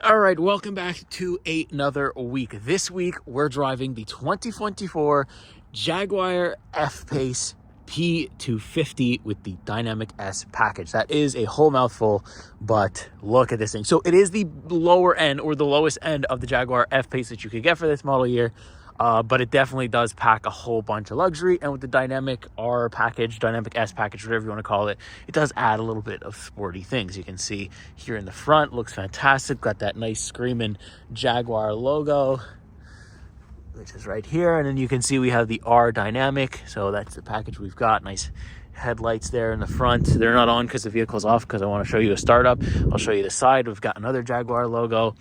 All right, welcome back to another week. This week, we're driving the 2024 Jaguar F-Pace P250 with the Dynamic S package. That is a whole mouthful, but look at this thing. So it is the lower end or the lowest end of the Jaguar F-Pace that you could get for this model year. But it definitely does pack a whole bunch of luxury, and with the Dynamic R package, Dynamic S package, whatever you want to call it, it does add a little bit of sporty things. You can see here in the front, looks fantastic. Got that nice screaming Jaguar logo, which is right here, and then you can see we have the R Dynamic, so that's the package we've got. Nice headlights there in the front. They're not on because the vehicle's off, because I want to show you a startup. I'll show you the side. We've got another Jaguar logo.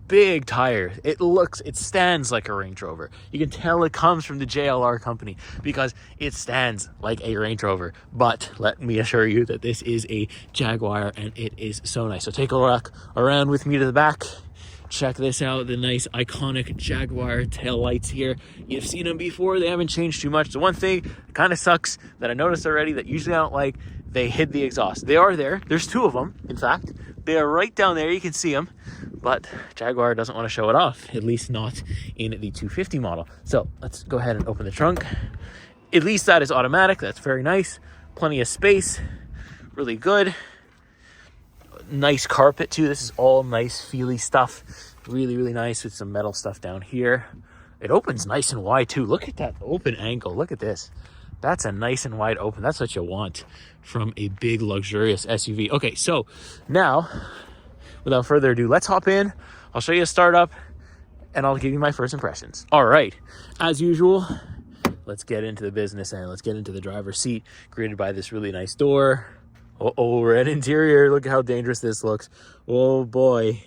Big tire. It stands like a Range Rover. You can tell it comes from the JLR company because it stands like a Range Rover. But let me assure you that this is a Jaguar and it is so nice. So take a look around with me to the back. Check this out, the nice iconic Jaguar tail lights here. You've seen them before, they haven't changed too much. The one thing that kind of sucks that I noticed already that usually I don't like, they hid the exhaust. They are there. There's two of them, in fact. They are right down there, you can see them. But Jaguar doesn't want to show it off, at least not in the 250 model. So let's go ahead and open the trunk. At least that is automatic. That's very nice. Plenty of space. Really good. Nice carpet too. This is all nice feely stuff. Really nice with some metal stuff down here. It opens nice and wide too. Look at that open angle. Look at this. That's a nice and wide open. That's what you want from a big luxurious SUV. Okay, so now without further ado, let's hop in. I'll show you a startup and I'll give you my first impressions. All right, as usual, let's get into the business and let's get into the driver's seat, greeted by this really nice door. Oh, red interior. Look at how dangerous this looks. Oh boy.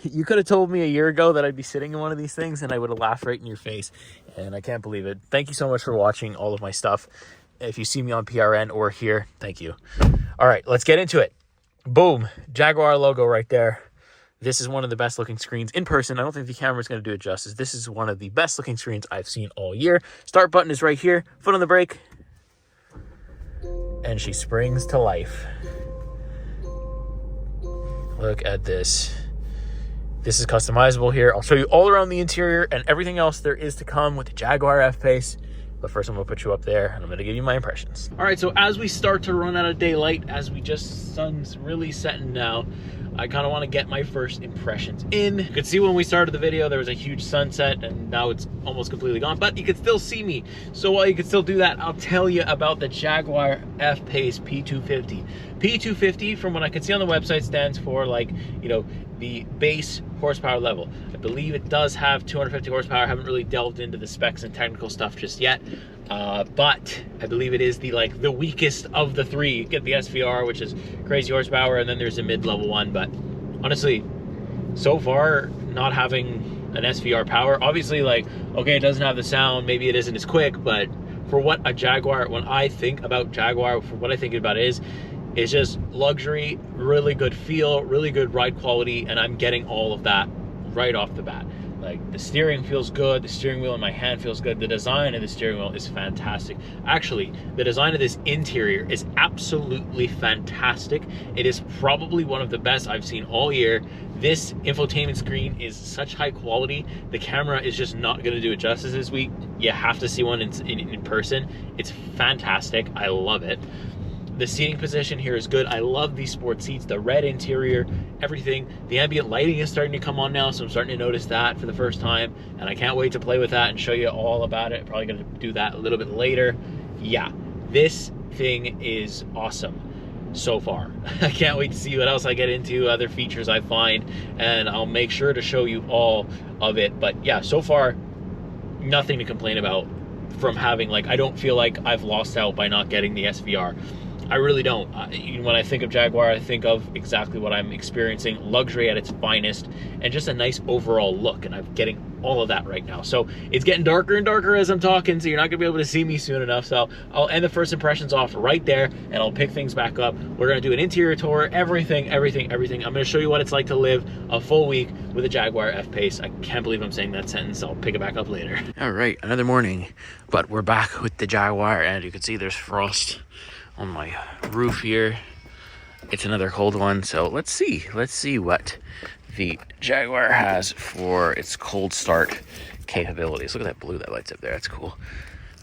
You could have told me a year ago that I'd be sitting in one of these things and I would have laughed right in your face. And I can't believe it. Thank you so much for watching all of my stuff. If you see me on PRN or here, thank you. All right, let's get into it. Boom, Jaguar logo right there. This is one of the best looking screens in person. I don't think the camera's going to do it justice. This is one of the best looking screens I've seen all year. Start button is right here. Foot on the brake. And she springs to life. Look at this. This is customizable here. I'll show you all around the interior and everything else there is to come with the Jaguar F-Pace. But first I'm gonna put you up there and I'm gonna give you my impressions. All right, so as we start to run out of daylight, as we just, sun's really setting now, I kind of want to get my first impressions in. You could see when we started the video, there was a huge sunset and now it's almost completely gone, but you can still see me. So while you can still do that, I'll tell you about the Jaguar F-Pace P250. P250, from what I can see on the website, stands for, like, you know, the base horsepower level. I believe it does have 250 horsepower. I haven't really delved into the specs and technical stuff just yet. But I believe it is the weakest of the three. You get the SVR, which is crazy horsepower, and then there's a mid-level one. But honestly, so far, not having an SVR power, obviously, like, okay, it doesn't have the sound, maybe it isn't as quick, but for what a Jaguar, when I think about Jaguar, for what I think about it is, it's just luxury, really good feel, really good ride quality, and I'm getting all of that right off the bat. Like, the steering feels good, the steering wheel in my hand feels good, the design of the steering wheel is fantastic. Actually, the design of this interior is absolutely fantastic. It is probably one of the best I've seen all year. This infotainment screen is such high quality, the camera is just not gonna do it justice this week. You have to see one in person. It's fantastic, I love it. The seating position here is good. I love these sport seats, the red interior, everything. The ambient lighting is starting to come on now, so I'm starting to notice that for the first time, and I can't wait to play with that and show you all about it. Probably gonna do that a little bit later. Yeah, this thing is awesome so far. I can't wait to see what else I get into, other features I find, and I'll make sure to show you all of it. But yeah, so far, nothing to complain about from having, like, I don't feel like I've lost out by not getting the SVR. I really don't. When I think of Jaguar, I think of exactly what I'm experiencing, luxury at its finest, and just a nice overall look, and I'm getting all of that right now. So it's getting darker and darker as I'm talking, so you're not gonna be able to see me soon enough. So I'll end the first impressions off right there, and I'll pick things back up. We're gonna do an interior tour, everything. I'm gonna show you what it's like to live a full week with a Jaguar F-Pace. I can't believe I'm saying that sentence. I'll pick it back up later. All right, another morning, but we're back with the Jaguar, and you can see there's frost on my roof here. It's another cold one, so let's see what the Jaguar has for its cold start capabilities. Look at that blue that lights up there. That's cool.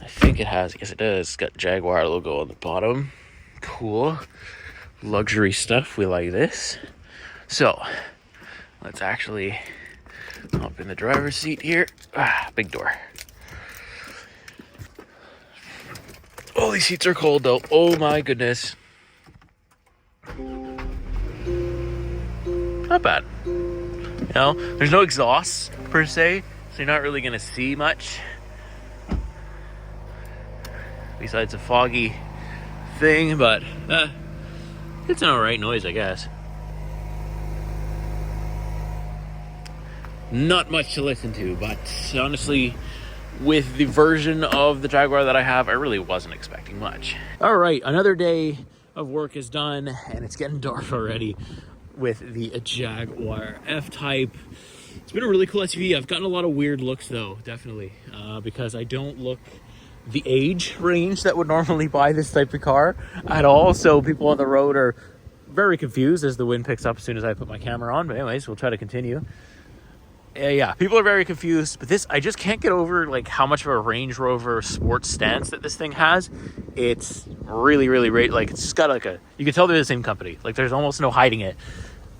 I think it has, yes it does. It's got Jaguar logo on the bottom. Cool. Luxury stuff. We like this. So, let's actually hop in the driver's seat here. Big door. Oh, these seats are cold though. Oh my goodness. Not bad. You know, there's no exhaust per se, so you're not really gonna see much. Besides a foggy thing, but it's an alright noise, I guess. Not much to listen to, but honestly, with the version of the Jaguar that I have, I really wasn't expecting much. All right, another day of work is done, and it's getting dark already with the Jaguar F-Type. It's been a really cool SUV. I've gotten a lot of weird looks though, definitely, because I don't look the age range that would normally buy this type of car at all. So people on the road are very confused as the wind picks up as soon as I put my camera on. But anyways, we'll try to continue. Yeah, people are very confused, but this, I just can't get over like how much of a Range Rover Sport stance that this thing has. It's really, really great. Like, it's just got like you can tell they're the same company. Like, there's almost no hiding it.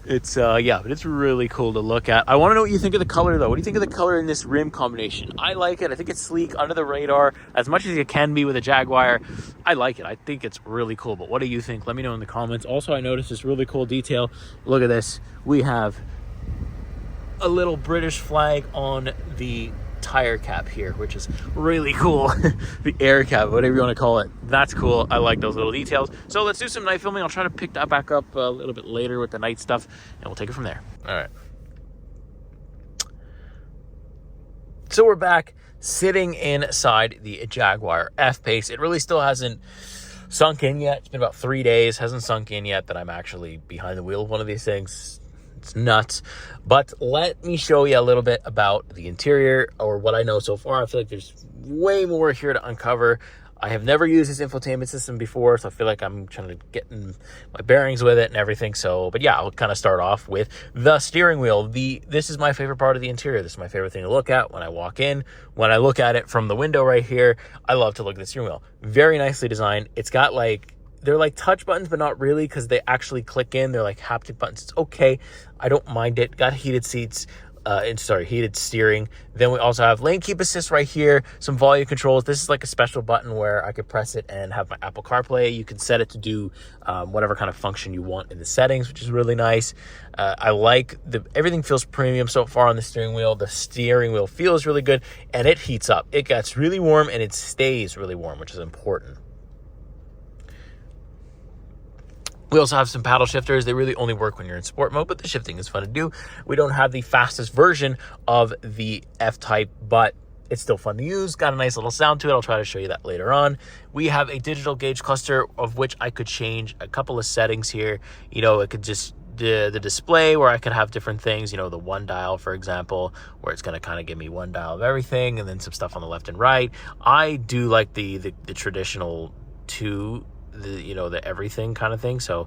It's, yeah, but it's really cool to look at. I want to know what you think of the color, though. What do you think of the color in this rim combination? I like it. I think it's sleek, under the radar, as much as it can be with a Jaguar. I like it. I think it's really cool, but what do you think? Let me know in the comments. Also, I noticed this really cool detail. Look at this. We have a little British flag on the tire cap here, which is really cool. The air cap, whatever you want to call it, that's cool. I like those little details. So let's do some night filming. I'll try to pick that back up a little bit later with the night stuff, and we'll take it from there. All right, so we're back sitting inside the Jaguar F-Pace. It really still hasn't sunk in yet. It's been about 3 days, hasn't sunk in yet that I'm actually behind the wheel of one of these things. It's nuts. But let me show you a little bit about the interior, or what I know so far. I feel like there's way more here to uncover. I have never used this infotainment system before, so I feel like I'm trying to get in my bearings with it and everything. So, but yeah, I'll kind of start off with the steering wheel. This is my favorite part of the interior. This is my favorite thing to look at when I walk in. When I look at it from the window right here, I love to look at the steering wheel. Very nicely designed. It's got like, they're like touch buttons, but not really, because they actually click in. They're like haptic buttons. It's okay. I don't mind it. Got heated seats. Heated steering. Then we also have lane keep assist right here. Some volume controls. This is like a special button where I could press it and have my Apple CarPlay. You can set it to do whatever kind of function you want in the settings, which is really nice. I like everything feels premium so far on the steering wheel. The steering wheel feels really good, and it heats up. It gets really warm and it stays really warm, which is important. We also have some paddle shifters. They really only work when you're in sport mode, but the shifting is fun to do. We don't have the fastest version of the F-Type, but it's still fun to use. Got a nice little sound to it. I'll try to show you that later on. We have a digital gauge cluster, of which I could change a couple of settings here. You know, it could just the display where I could have different things, you know, the one dial, for example, where it's going to kind of give me one dial of everything, and then some stuff on the left and right. I do like the traditional two, the everything kind of thing, so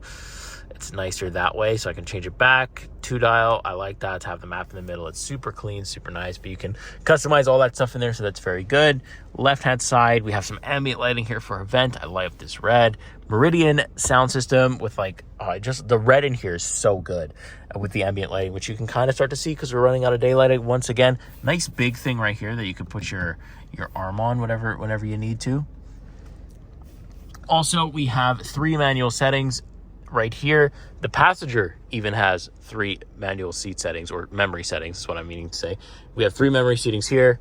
it's nicer that way. So I can change it back, 2-dial. I like that, to have the map in the middle. It's super clean, super nice, but you can customize all that stuff in there, so that's very good. Left hand side, we have some ambient lighting here for event. I like this red Meridian sound system with like just the red in here is so good with the ambient lighting, which you can kind of start to see because we're running out of daylight once again. Nice big thing right here that you can put your arm on whenever you need to. Also, we have 3 manual settings right here. The passenger even has 3 manual seat settings, or memory settings is what I'm meaning to say. We have 3 memory seatings here,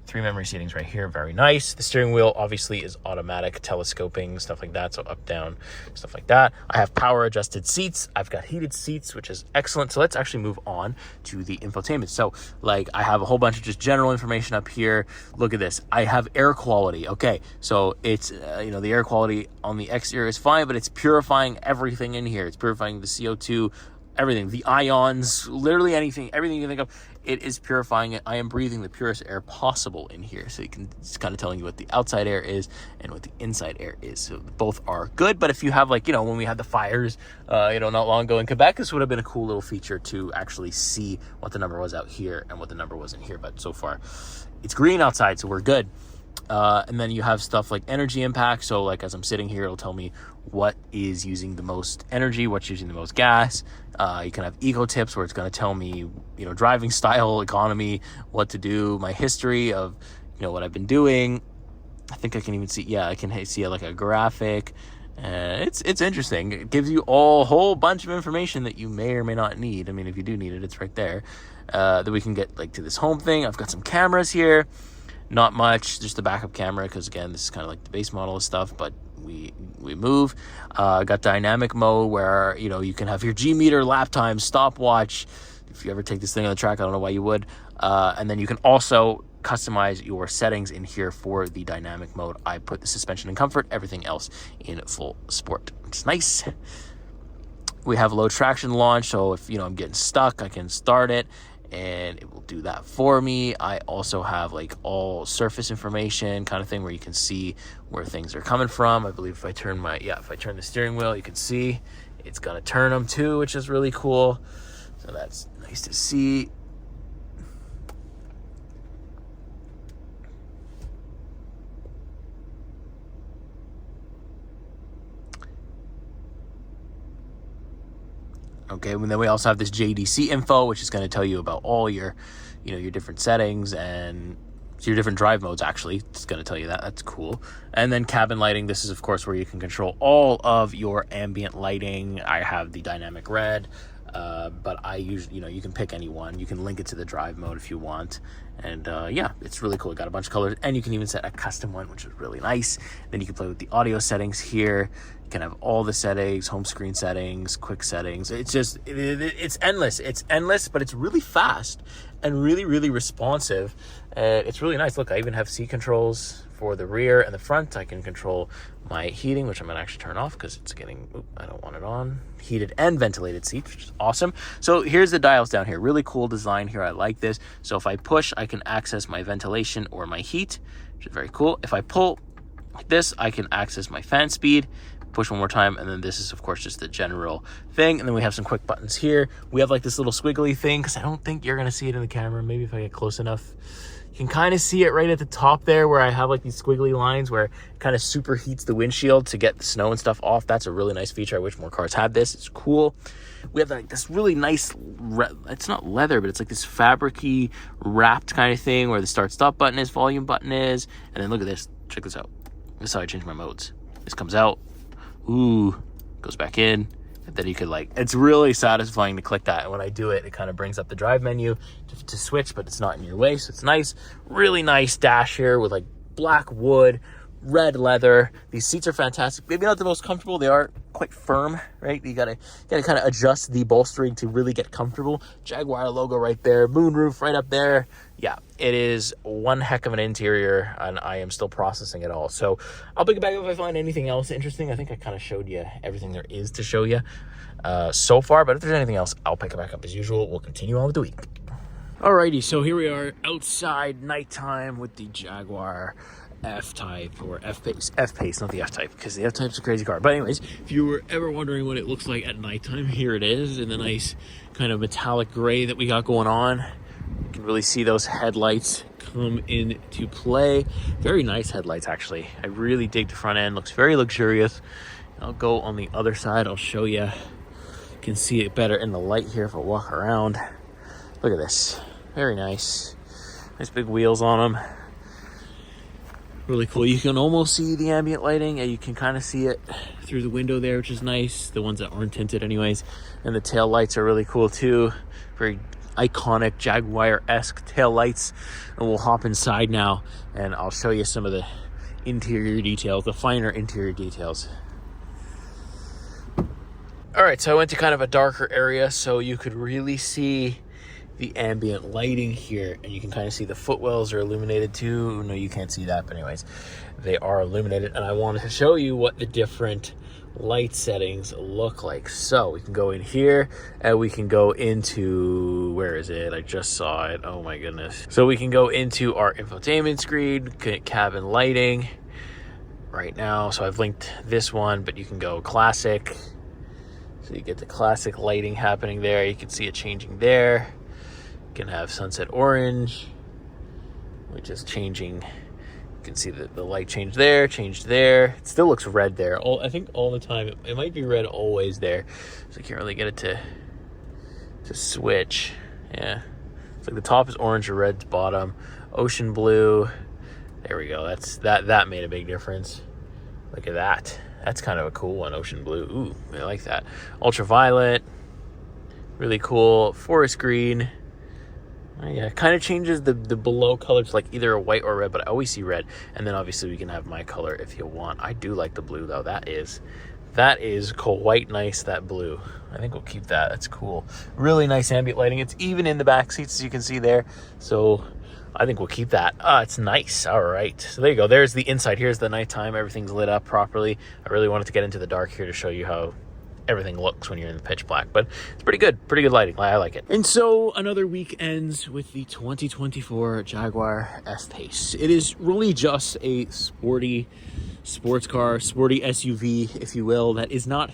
3 memory seatings right here. Very nice. The steering wheel obviously is automatic, telescoping, stuff like that. So up, down, stuff like that. I have power adjusted seats. I've got heated seats, which is excellent. So let's actually move on to the infotainment. So like I have a whole bunch of just general information up here. Look at this. I have air quality. Okay. So it's, the air quality on the exterior is fine, but it's purifying everything in here. It's purifying the CO2 everything, the ions, literally anything, everything you think of, it is purifying it. I am breathing the purest air possible in here. So it's kind of telling you what the outside air is and what the inside air is. So both are good. But if you have, like, you know, when we had the fires, not long ago in Quebec, this would have been a cool little feature to actually see what the number was out here and what the number was in here. But so far it's green outside, so we're good. And then you have stuff like energy impact. So like as I'm sitting here, it'll tell me what is using the most energy, what's using the most gas. You can have eco tips where it's going to tell me, you know, driving style, economy, what to do, my history of, you know, what I've been doing. I think I can even see, I can see like a graphic. It's interesting. It gives you a whole bunch of information that you may or may not need. I mean, if you do need it, it's right there. Then we can get like to this home thing. I've got some cameras here. Not much, just the backup camera, because again, this is kind of like the base model of stuff, but we move. Got dynamic mode where, you know, you can have your G meter, lap time, stopwatch. If you ever take this thing on the track, I don't know why you would. And then you can also customize your settings in here for the dynamic mode. I put the suspension in comfort, everything else in full sport. It's nice. We have low traction launch, so if, you know, I'm getting stuck, I can start it and it will do that for me. I also have like all surface information kind of thing where you can see where things are coming from. I believe if I turn the steering wheel, you can see it's gonna turn them too, which is really cool. So that's nice to see. Okay, and then we also have this JDC info, which is going to tell you about all your, you know, your different settings and your different drive modes. Actually, it's going to tell you that. That's cool. And then cabin lighting. This is, of course, where you can control all of your ambient lighting. I have the dynamic red, but I usually, you know, you can pick any one. You can link it to the drive mode if you want. And yeah, it's really cool. It got a bunch of colors, and you can even set a custom one, which is really nice. Then you can play with the audio settings here. Can have all the settings, home screen settings, quick settings. It's just, it's endless. It's endless, but it's really fast and really, really responsive. It's really nice. Look, I even have seat controls for the rear and the front. I can control my heating, which I'm going to actually turn off because it's getting, I don't want it on. Heated and ventilated seats, which is awesome. So here's the dials down here. Really cool design here. I like this. So if I push, I can access my ventilation or my heat, which is very cool. If I pull like this, I can access my fan speed. Push one more time, and then this is, of course, just the general thing. And then we have some quick buttons here. We have like this little squiggly thing, because I don't think you're going to see it in the camera. Maybe if I get close enough. You can kind of see it right at the top there where I have like these squiggly lines where it kind of superheats the windshield to get the snow and stuff off. That's a really nice feature. I wish more cars had this. It's cool. We have like this really nice, it's not leather, but it's like this fabric-y wrapped kind of thing where the start-stop button is, volume button is. And then look at this. Check this out. This is how I change my modes. This comes out. Ooh, goes back in, and then you could like, it's really satisfying to click that. And when I do it, it kind of brings up the drive menu to switch, but it's not in your way. So it's nice, really nice dash here with like black wood, red leather. These seats are fantastic. Maybe not the most comfortable. They are quite firm, right? You gotta kind of adjust the bolstering to really get comfortable. Jaguar logo right there, moonroof right up there. Yeah, it is one heck of an interior, and I am still processing it all. So I'll pick it back up if I find anything else interesting. I think I kind of showed you everything there is to show you so far, but if there's anything else, I'll pick it back up as usual. We'll continue on with the week. Alrighty, so here we are outside nighttime with the Jaguar F-Type or F-Pace. F-Pace, not the F-Type, because the F-Type's a crazy car. But anyways, if you were ever wondering what it looks like at nighttime, here it is in the nice kind of metallic gray that we got going on. You can really see those headlights come into play. Very nice headlights, actually. I really dig the front end. Looks very luxurious. I'll go on the other side. I'll show you. You can see it better in the light here if I walk around. Look at this. Very nice. Nice big wheels on them. Really cool. You can almost see the ambient lighting, and you can kind of see it through the window there, which is nice. The ones that aren't tinted anyways. And the tail lights are really cool too. Very iconic Jaguar-esque tail lights. And we'll hop inside now, and I'll show you some of the interior details, the finer interior details. All right, so I went to kind of a darker area so you could really see the ambient lighting here, and you can kind of see the footwells are illuminated too. No, you can't see that, but anyways, they are illuminated. And I wanted to show you what the different light settings look like. So we can go in here and we can go into, where is it? I just saw it. Oh my goodness. So we can go into our infotainment screen, cabin lighting right now. So I've linked this one, but you can go classic. So you get the classic lighting happening there. You can see it changing there. You can have sunset orange, which is changing. You can see the light changed there, changed there. It still looks red there. I think all the time. It might be red always there. So I can't really get it to switch. Yeah. It's like the top is orange or red, bottom. Ocean blue. There we go. That made a big difference. Look at that. That's kind of a cool one, ocean blue. Ooh, I like that. Ultraviolet. Really cool. Forest green. Yeah, it kind of changes the below colors, like either a white or red, but I always see red. And then obviously we can have my color if you want. I do like the blue though. That is quite nice, that blue. I think we'll keep that. That's cool. Really nice ambient lighting. It's even in the back seats, as you can see there. So I think we'll keep that. It's nice. All right. So there you go. There's the inside. Here's the nighttime. Everything's lit up properly. I really wanted to get into the dark here to show you how everything looks when you're in the pitch black, but it's pretty good lighting. I like it. And so another week ends with the 2024 Jaguar F-Pace. It is really just a sporty sports car, sporty SUV, if you will, that is not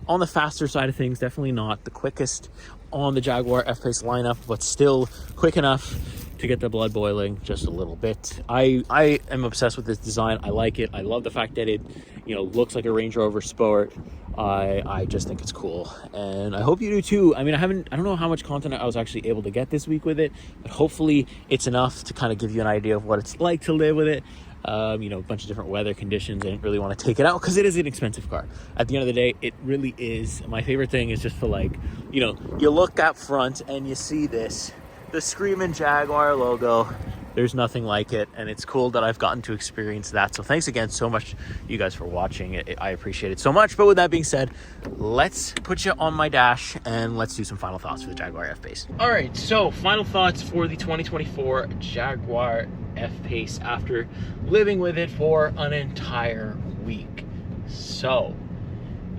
on the faster side of things, definitely not the quickest on the Jaguar F-Pace lineup, but still quick enough to get the blood boiling just a little bit. I am obsessed with this design. I like it. I love the fact that it, looks like a Range Rover Sport. I just think it's cool, and I hope you do too. I mean, I don't know how much content I was actually able to get this week with it, but hopefully it's enough to kind of give you an idea of what it's like to live with it. A bunch of different weather conditions. I didn't really want to take it out because it is an expensive car. At the end of the day, it really is. My favorite thing is just to you look up front and you see the screaming Jaguar logo. There's nothing like it, and it's cool that I've gotten to experience that. So thanks again so much, you guys, for watching. I appreciate it so much. But with that being said, let's put you on my dash and let's do some final thoughts for the Jaguar F-Pace. All right, so final thoughts for the 2024 Jaguar F-Pace after living with it for an entire week. So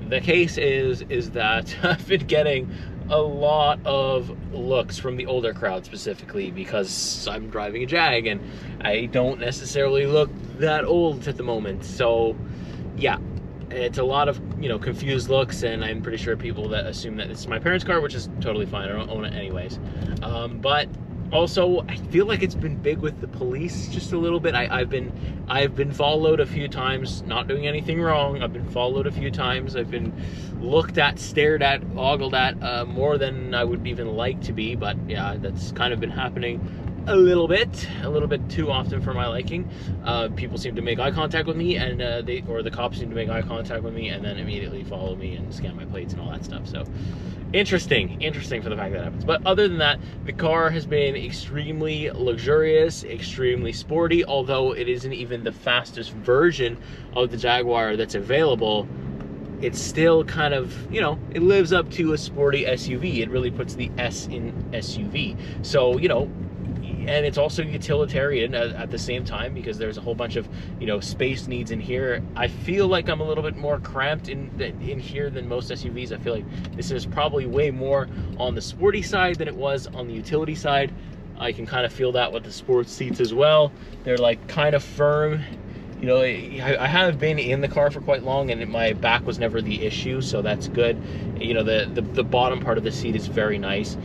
the case is that I've been getting a lot of looks from the older crowd, specifically because I'm driving a Jag and I don't necessarily look that old at the moment. So yeah, it's a lot of confused looks, and I'm pretty sure people that assume that it's my parents' car, which is totally fine. I don't own it anyways. But also, I feel like it's been big with the police just a little bit. I've been followed a few times, not doing anything wrong. I've been followed a few times. I've been looked at, stared at, ogled at more than I would even like to be. But yeah, that's kind of been happening a little bit too often for my liking. People seem to make eye contact with me, and the cops seem to make eye contact with me and then immediately follow me and scan my plates and all that stuff. So interesting for the fact that happens. But other than that, the car has been extremely luxurious, extremely sporty. Although it isn't even the fastest version of the Jaguar that's available, it's still kind of, it lives up to a sporty SUV. It really puts the S in SUV. So, and it's also utilitarian at the same time, because there's a whole bunch of space needs in here. I feel like I'm a little bit more cramped in here than most SUVs. I feel like this is probably way more on the sporty side than it was on the utility side. I can kind of feel that with the sports seats as well. They're like kind of firm. I haven't been in the car for quite long, and my back was never the issue, so that's good. The bottom part of the seat is very nice.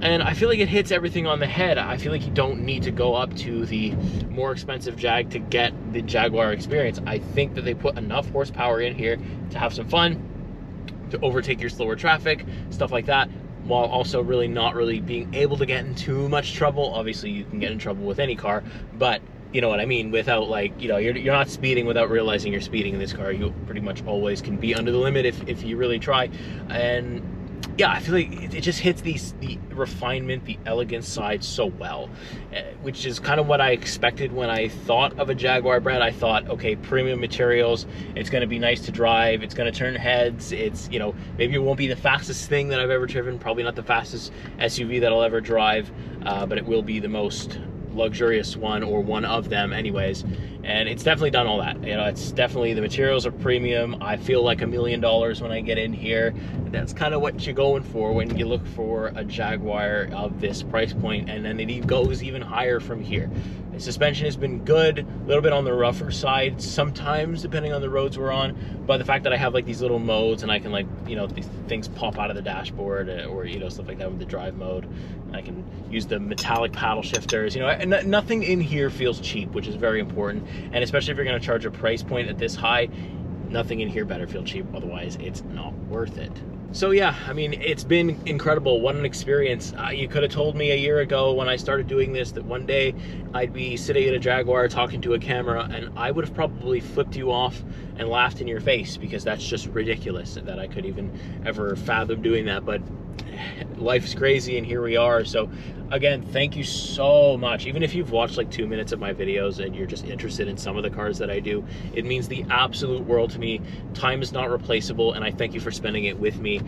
And I feel like it hits everything on the head. I feel like you don't need to go up to the more expensive Jag to get the Jaguar experience. I think that they put enough horsepower in here to have some fun, to overtake your slower traffic, stuff like that, while also really not really being able to get in too much trouble. Obviously, you can get in trouble with any car, but you know what I mean, without you're not speeding without realizing you're speeding in this car. You pretty much always can be under the limit if you really try. And yeah, I feel like it just hits the refinement, the elegance side so well, which is kind of what I expected when I thought of a Jaguar brand. I thought, okay, premium materials, it's going to be nice to drive, it's going to turn heads, it's, maybe it won't be the fastest thing that I've ever driven, probably not the fastest SUV that I'll ever drive, but it will be the most luxurious one, or one of them anyways. And it's definitely done all that. You know, it's definitely, the materials are premium. I feel like $1 million when I get in here. And that's kind of what you're going for when you look for a Jaguar of this price point, and then it goes even higher from here. The suspension has been good, a little bit on the rougher side sometimes, depending on the roads we're on. But the fact that I have like these little modes, and I can, like, you know, these things pop out of the dashboard, or, you know, stuff like that with the drive mode. I can use the metallic paddle shifters. You know, nothing in here feels cheap, which is very important. And especially if you're going to charge a price point at this high, nothing in here better feel cheap. Otherwise, it's not worth it. So yeah, I mean, it's been incredible. What an experience. You could have told me a year ago when I started doing this that one day I'd be sitting at a Jaguar talking to a camera, and I would have probably flipped you off and laughed in your face, because that's just ridiculous that I could even ever fathom doing that. But life's crazy, and here we are. So again, thank you so much. Even if you've watched like 2 minutes of my videos and you're just interested in some of the cars that I do, it means the absolute world to me. Time is not replaceable, and I thank you for spending it with me.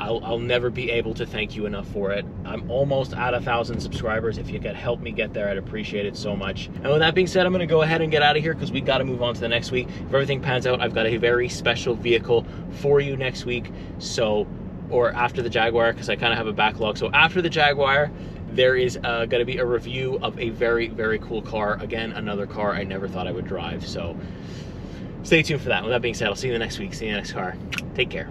I'll never be able to thank you enough for it. I'm almost at 1,000 subscribers. If you could help me get there, I'd appreciate it so much. And with that being said, I'm gonna go ahead and get out of here, because we gotta move on to the next week. If everything pans out, I've got a very special vehicle for you next week. So, or after the Jaguar, because I kind of have a backlog. So after the Jaguar, there is going to be a review of a very, very cool car. Again, another car I never thought I would drive. So stay tuned for that. With that being said, I'll see you in the next week. See you in the next car. Take care.